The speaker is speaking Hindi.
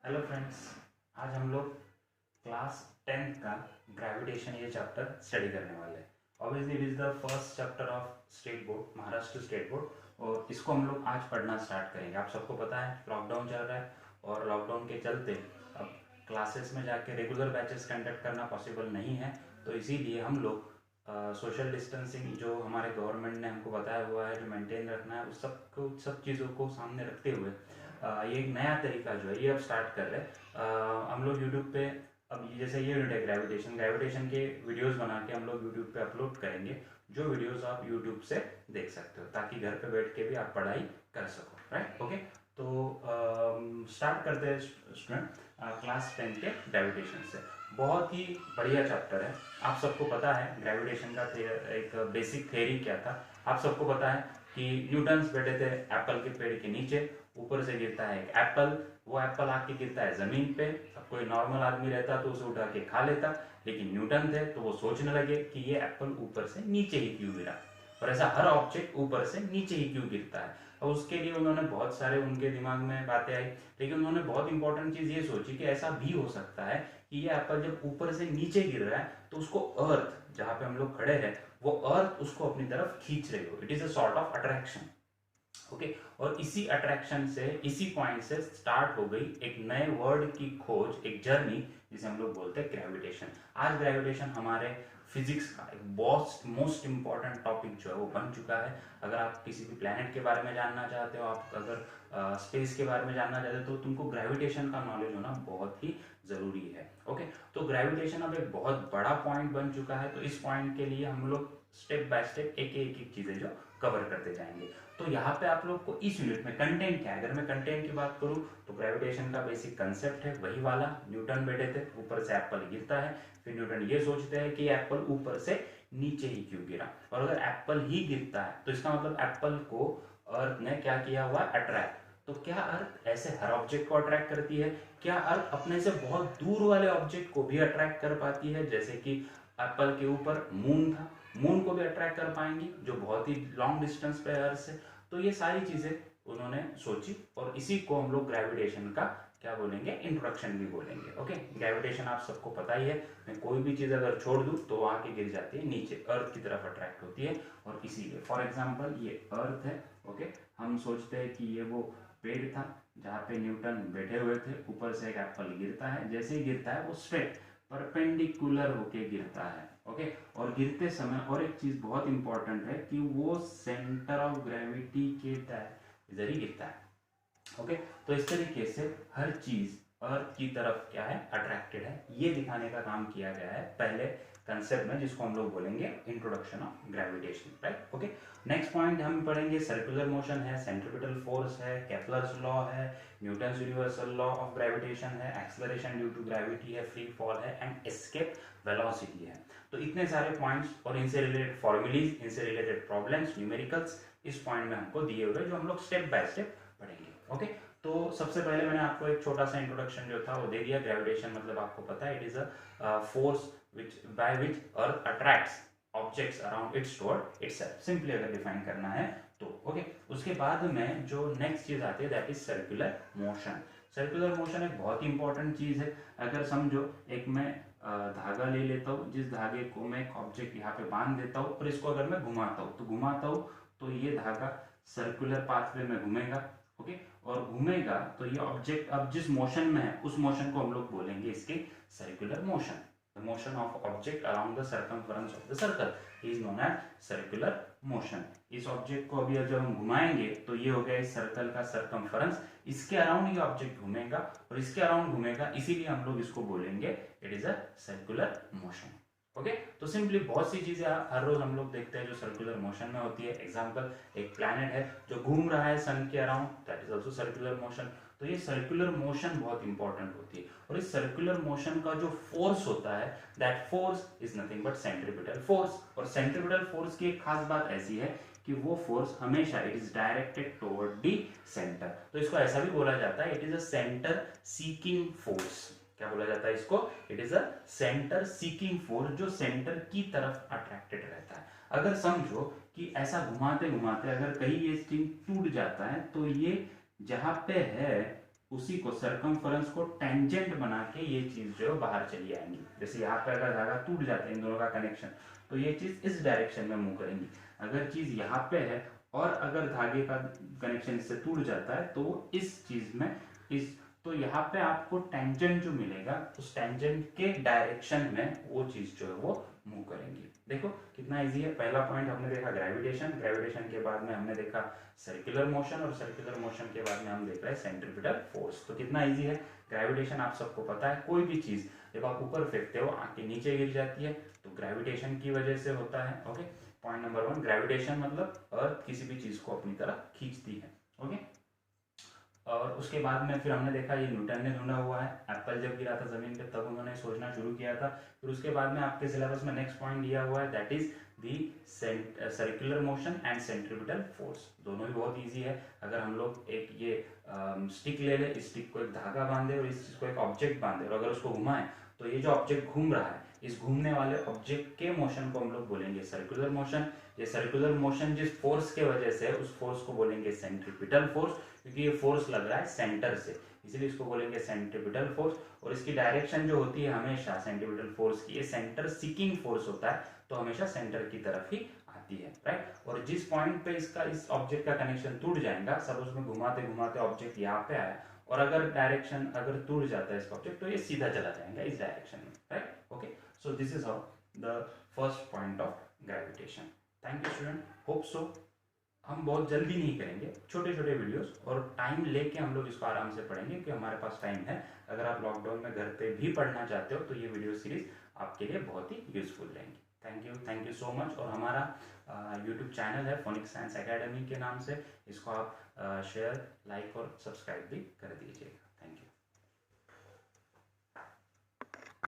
Hello friends. आज हम लोग क्लास 10th का ग्रेविटेशन ये चैप्टर स्टडी करने वाले हैं। Obviously it is the first chapter of state board, Maharashtra state board, और इसको हम लोग आज पढ़ना स्टार्ट करेंगे। आप सबको पता है लॉकडाउन चल रहा है और लॉकडाउन के चलते अब क्लासेस में जाके रेगुलर बैचेस कंडक्ट करना पॉसिबल नहीं है। तो इसीलिए हम लोग सोशल डिस्टेंसिंग जो हमारे गवर्नमेंट ने हमको बताया हुआ है, जो मेंटेन रखना है, उस सब चीज़ों को सामने रखते हुए ये एक नया तरीका जो है ये अब स्टार्ट कर रहे हैं। हम लोग यूट्यूब पे अब जैसे ये यूनिट है ग्रेविटेशन ग्रेविटेशन के वीडियोस बना के हम लोग यूट्यूब पे अपलोड करेंगे, जो वीडियोस आप यूट्यूब से देख सकते हो ताकि घर पे बैठ के भी आप पढ़ाई कर सको। Right, okay. तो स्टार्ट करते हैं स्टूडेंट क्लास 10 के ग्रेविटेशन से। बहुत ही बढ़िया चैप्टर है। आप सबको पता है ग्रेविटेशन का एक बेसिक थ्योरी क्या था। आप सबको पता है कि न्यूटन्स बैठे थे एप्पल के पेड़ के नीचे, ऊपर से गिरता है एक एप्पल, वो एप्पल आके गिरता है जमीन पे। अब कोई नॉर्मल आदमी रहता तो उसे उठा के खा लेता, लेकिन न्यूटन थे तो वो सोचने लगे कि ये एप्पल ऊपर से नीचे ही क्यों गिरा, और ऐसा हर ऑब्जेक्ट ऊपर से नीचे ही क्यों गिरता है। और उसके लिए उन्होंने बहुत सारे उनके दिमाग में बातें आई, लेकिन उन्होंने बहुत इंपॉर्टेंट चीज ये सोची कि ऐसा भी हो सकता है कि ये एप्पल जब ऊपर से नीचे गिर रहा है तो उसको अर्थ, जहाँ पे हम लोग खड़े हैं, वो अर्थ उसको अपनी तरफ खींच रही हो। It is a sort of attraction. Okay, और इसी अट्रैक्शन से, इसी पॉइंट से स्टार्ट हो गई एक नए वर्ड की खोज, एक जर्नी जिसे हम लोग बोलते हैं ग्रेविटेशन। आज ग्रेविटेशन हमारे फिजिक्स का एक मोस्ट इंपॉर्टेंट टॉपिक जो है वो बन चुका है। अगर आप किसी भी प्लेनेट के बारे में जानना चाहते हो, आप अगर स्पेस के बारे में जानना चाहते हो, तो तुमको ग्रेविटेशन का नॉलेज होना बहुत ही जरूरी है। ओके, तो ग्रेविटेशन अब एक बहुत बड़ा पॉइंट बन चुका है। तो इस पॉइंट के लिए हम लोग स्टेप बाय स्टेप एक एक चीजें जो कवर करते जाएंगे। तो यहाँ पे आप लोग को इस यूनिट में कंटेंट क्या है, अगर मैं कंटेंट की बात करूँ तो ग्रेविटेशन का बेसिक कंसेप्ट है वही वाला, न्यूटन बैठे थे, ऊपर से एप्पल गिरता है, फिर न्यूटन ये सोचते हैं कि एप्पल ऊपर से नीचे ही क्यों गिरा, और अगर एप्पल ही गिरता है तो इसका मतलब एप्पल को अर्थ ने क्या किया हुआ, अट्रैक्ट। तो क्या अर्थ ऐसे हर ऑब्जेक्ट को अट्रैक्ट करती है? क्या अर्थ अपने से बहुत दूर वाले ऑब्जेक्ट को भी अट्रैक्ट कर पाती है? जैसे कि एप्पल के ऊपर मून था, मून को भी अट्रैक्ट कर पाएंगी जो बहुत ही लॉन्ग डिस्टेंस पे है अर्थ से। तो ये सारी चीजें उन्होंने सोची, और इसी को हम लोग ग्रेविटेशन का क्या बोलेंगे, इंट्रोडक्शन भी बोलेंगे। ओके, ग्रेविटेशन आप सबको पता ही है, मैं कोई भी चीज अगर छोड़ दूं तो वहां के गिर जाती है नीचे, अर्थ की तरफ अट्रैक्ट होती है। और इसीलिए फॉर एग्जाम्पल ये अर्थ है। ओके, हम सोचते हैं कि ये वो पेड़ था जहाँ पे न्यूटन बैठे हुए थे, ऊपर से एक एप्पल गिरता है, जैसे ही गिरता है वो स्ट्रेट परपेंडिकुलर होके गिरता है। ओके, और गिरते समय और एक चीज बहुत इंपॉर्टेंट है कि वो सेंटर ऑफ ग्रेविटी के इधर ही गिरता है। ओके, तो इस तरीके से हर चीज अर्थ की तरफ क्या है, अट्रैक्टेड है, ये दिखाने का काम किया गया है पहले कंसेप्ट में, जिसको हम लोग बोलेंगे introduction of gravitation. Right, okay. Next point हम पढ़ेंगे सर्कुलर मोशन है, सेंट्रिपिटल फोर्स है, केपलर्स लॉ है, Newton's universal law of gravitation है, एक्सेलरेशन ड्यू टू ग्रेविटी है, फ्री फॉल है, एंड एस्केप वेलोसिटी है। तो इतने सारे पॉइंट्स और इनसे रिलेटेड फॉर्मूलीज, इनसे रिलेटेड प्रॉब्लम्स, न्यूमेरिकल्स इस पॉइंट में हमको दिए हुए, जो हम लोग स्टेप बाय स्टेप पढ़ेंगे। ओके, तो सबसे पहले मैंने आपको एक छोटा सा इंट्रोडक्शन जो था वो दे दिया। ग्रेविटेशन मतलब आपको पता है, it is a force which by which earth attracts objects around its toward itself, simply अगर डिफाइन करना है तो। ओके, उसके बाद में जो नेक्स्ट चीज आती है that is circular motion. Circular motion एक बहुत ही इंपॉर्टेंट चीज है। अगर समझो एक मैं धागा ले लेता हूँ, जिस धागे को मैं एक ऑब्जेक्ट यहाँ पे बांध देता हूँ, और इसको अगर मैं घुमाता हूँ तो ये धागा सर्कुलर पाथवे में घूमेगा। ओके, और घूमेगा तो ये ऑब्जेक्ट अब जिस मोशन में है उस मोशन को हम लोग बोलेंगे इसके circular motion. The motion of object around the circumference of the circle is known as circular motion. इस ऑब्जेक्ट को अभी जब हम घुमाएंगे तो ये हो गया इस सर्कल का सर्कमफेरेंस, इसके अराउंड ये ऑब्जेक्ट घूमेगा और इसके अराउंड घूमेगा, इसीलिए हम लोग इसको बोलेंगे it is a circular motion. Okay, तो सिंपली बहुत सी चीजें हर रोज हम लोग देखते हैं जो सर्कुलर मोशन में होती है। एग्जांपल, एक प्लैनेट है जो घूम रहा है सन के around, that is also circular motion. तो ये सर्कुलर मोशन बहुत इंपॉर्टेंट होती है, और इस सर्कुलर मोशन का जो फोर्स होता है, that force is nothing but centripetal force. और सेंट्रीपिटल फोर्स की एक खास बात ऐसी है कि वो फोर्स हमेशा it is directed toward the centre. तो इसको ऐसा भी बोला जाता है, it is a centre seeking force. क्या बोला जाता है इसको? It is a centre seeking force, जो सेंटर की तरफ अट्रैक्टेड रहता है। अगर समझो कि ऐसा घुमाते घुमाते अगर कहीं ये स्ट्रिंग टूट जाता है तो ये जहां पे है उसी को सरकमफरेंस को टेंजेंट बना के ये चीज जो है बाहर चली आएंगी। जैसे यहाँ पे अगर धागा टूट जाता है इन दोनों का कनेक्शन, तो ये चीज इस डायरेक्शन में मूव करेंगी। अगर चीज यहाँ पे है और अगर धागे का कनेक्शन इससे टूट जाता है तो वो इस चीज में इस, तो यहाँ पे आपको टेंजेंट जो मिलेगा उस टेंजेंट के डायरेक्शन में वो चीज जो है वो मूव करेंगी। देखो कितना इजी है। पहला पॉइंट हमने देखा ग्रेविटेशन, ग्रेविटेशन के बाद में हमने देखा सर्कुलर मोशन, और सर्कुलर मोशन के बाद में हम देख रहे हैं सेंट्रीपिटल फोर्स। तो कितना इजी है। ग्रेविटेशन आप सबको पता है, कोई भी चीज जब आप ऊपर फेंकते हो आके नीचे गिर जाती है तो ग्रेविटेशन की वजह से होता है। ओके, पॉइंट नंबर 1, ग्रेविटेशन मतलब अर्थ किसी भी चीज को अपनी तरफ खींचती है। ओके, और उसके बाद में फिर हमने देखा ये न्यूटन ने ढूंढा हुआ है। एप्पल जब गिरा था जमीन पे तब उन्होंने सोचना शुरू किया था। फिर उसके बाद में आपके सिलेबस में नेक्स्ट पॉइंट दिया हुआ है, that is the circular motion and centripetal force. दोनों ही बहुत इजी है। अगर हम लोग एक ये स्टिक ले ले, इस स्टिक को एक धागा बांधे और इस चीज को एक ऑब्जेक्ट बांधे और अगर उसको घुमाएं तो ये जो ऑब्जेक्ट घूम रहा है, इस घूमने वाले ऑब्जेक्ट के मोशन को हम लोग बोलेंगे सर्कुलर मोशन। ये सर्कुलर मोशन जिस फोर्स के वजह से, उस फोर्स को बोलेंगे सेंट्रीपिटल फोर्स, क्योंकि ये फोर्स लग रहा है सेंटर से, इसीलिए इसको बोलेंगे सेंट्रीपिटल फोर्स। और इसकी डायरेक्शन जो होती है हमेशा सेंट्रीपिटल फोर्स की, ये सेंटर सीकिंग फोर्स होता है, तो हमेशा सेंटर की तरफ ही आती है, राइट। और जिस पॉइंट पे इसका इस ऑब्जेक्ट का कनेक्शन टूट जाएगा, सब उसमें घुमाते घुमाते ऑब्जेक्ट यहाँ पे आया और अगर डायरेक्शन अगर टूट जाता है इसका ऑब्जेक्ट तो ये सीधा चला जाएगा इस डायरेक्शन में, right. Okay, so this is how the first point of gravitation. Thank you student, hope so. हम बहुत जल्दी नहीं करेंगे, छोटे छोटे वीडियोस और टाइम लेके हम लोग इसको आराम से पढ़ेंगे क्योंकि हमारे पास टाइम है। अगर आप लॉकडाउन में घर पे भी पढ़ना चाहते हो तो ये वीडियो सीरीज आपके लिए बहुत ही यूजफुल रहेंगी। Thank you so much. और हमारा यूट्यूब चैनल है फोनिक्स साइंस एकेडमी के नाम से, इसको आप शेयर, लाइक और सब्सक्राइब भी कर दीजिएगा।